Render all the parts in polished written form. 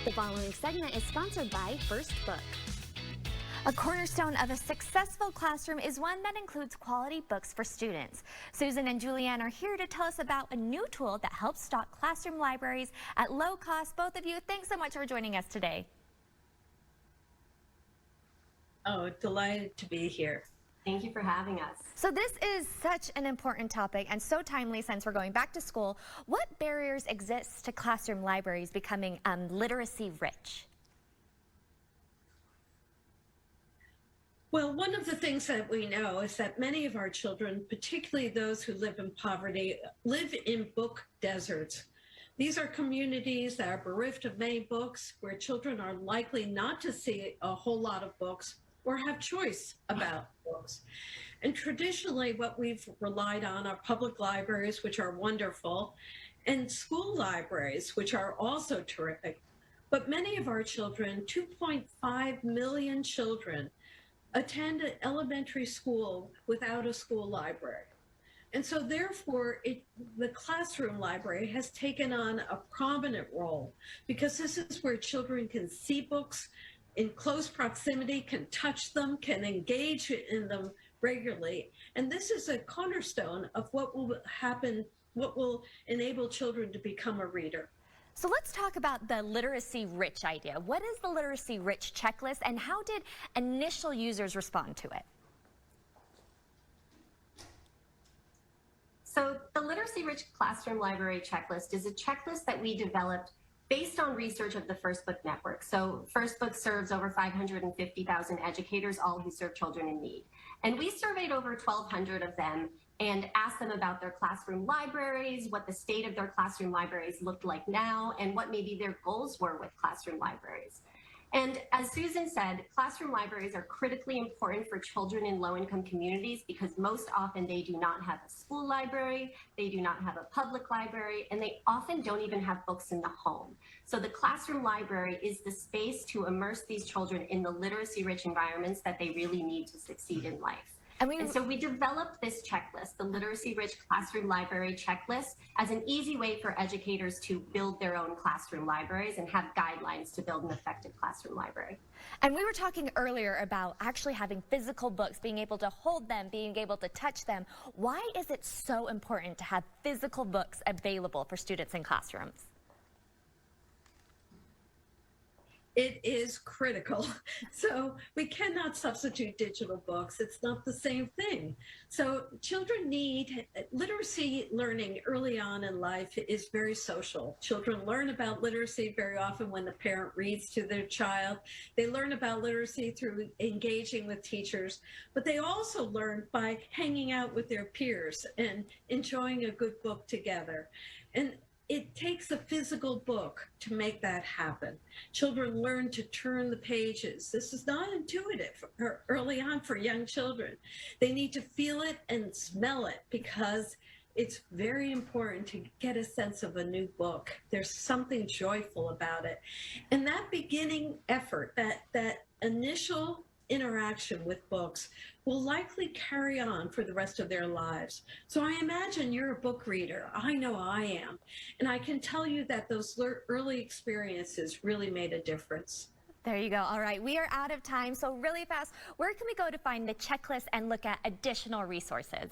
The following segment is sponsored by First Book. A cornerstone of a successful classroom is one that includes quality books for students. Susan and Julianne are here to tell us about a new tool that helps stock classroom libraries at low cost. Both of you, thanks so much for joining us today. Oh, delighted to be here. Thank you for having us. So this is such an important topic and so timely since we're going back to school. What barriers exist to classroom libraries becoming literacy rich? Well, one of the things that we know is that many of our children, particularly those who live in poverty, live in book deserts. These are communities that are bereft of many books, where children are likely not to see a whole lot of books or have choice about books. And traditionally, what we've relied on are public libraries, which are wonderful, and school libraries, which are also terrific. But many of our children, 2.5 million children, attend an elementary school without a school library. And so therefore, the classroom library has taken on a prominent role, because this is where children can see books in close proximity, can touch them, can engage in them regularly. And this is a cornerstone of what will happen, what will enable children to become a reader. So let's talk about the literacy rich idea. What is the literacy rich checklist and how did initial users respond to it? So the Literacy Rich Classroom Library Checklist is a checklist that we developed based on research of the First Book Network. So First Book serves over 550,000 educators, all who serve children in need. And we surveyed over 1,200 of them and asked them about their classroom libraries, what the state of their classroom libraries looked like now, and what maybe their goals were with classroom libraries. And as Susan said, classroom libraries are critically important for children in low-income communities because most often they do not have a school library, they do not have a public library, and they often don't even have books in the home. So the classroom library is the space to immerse these children in the literacy-rich environments that they really need to succeed in life. And so we developed this checklist, the Literacy Rich Classroom Library Checklist, as an easy way for educators to build their own classroom libraries and have guidelines to build an effective classroom library. And we were talking earlier about actually having physical books, being able to hold them, being able to touch them. Why is it so important to have physical books available for students in classrooms? It is critical. So we cannot substitute digital books. It's not the same thing. So children need literacy learning early on in life is very social. Children learn about literacy very often when the parent reads to their child. They learn about literacy through engaging with teachers, but they also learn by hanging out with their peers and enjoying a good book together. And it takes a physical book to make that happen. Children learn to turn the pages. This is not intuitive early on for young children. They need to feel it and smell it because it's very important to get a sense of a new book. There's something joyful about it. And that beginning effort, that initial interaction with books will likely carry on for the rest of their lives. So I imagine you're a book reader. I know I am. And I can tell you that those early experiences really made a difference. There you go. All right, we are out of time. So really fast, where can we go to find the checklist and look at additional resources?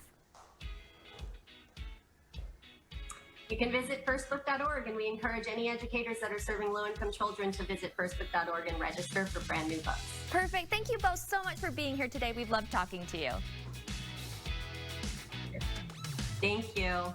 You can visit firstbook.org, and we encourage any educators that are serving low-income children to visit firstbook.org and register for brand new books. Perfect. Thank you both so much for being here today. We've loved talking to you. Thank you.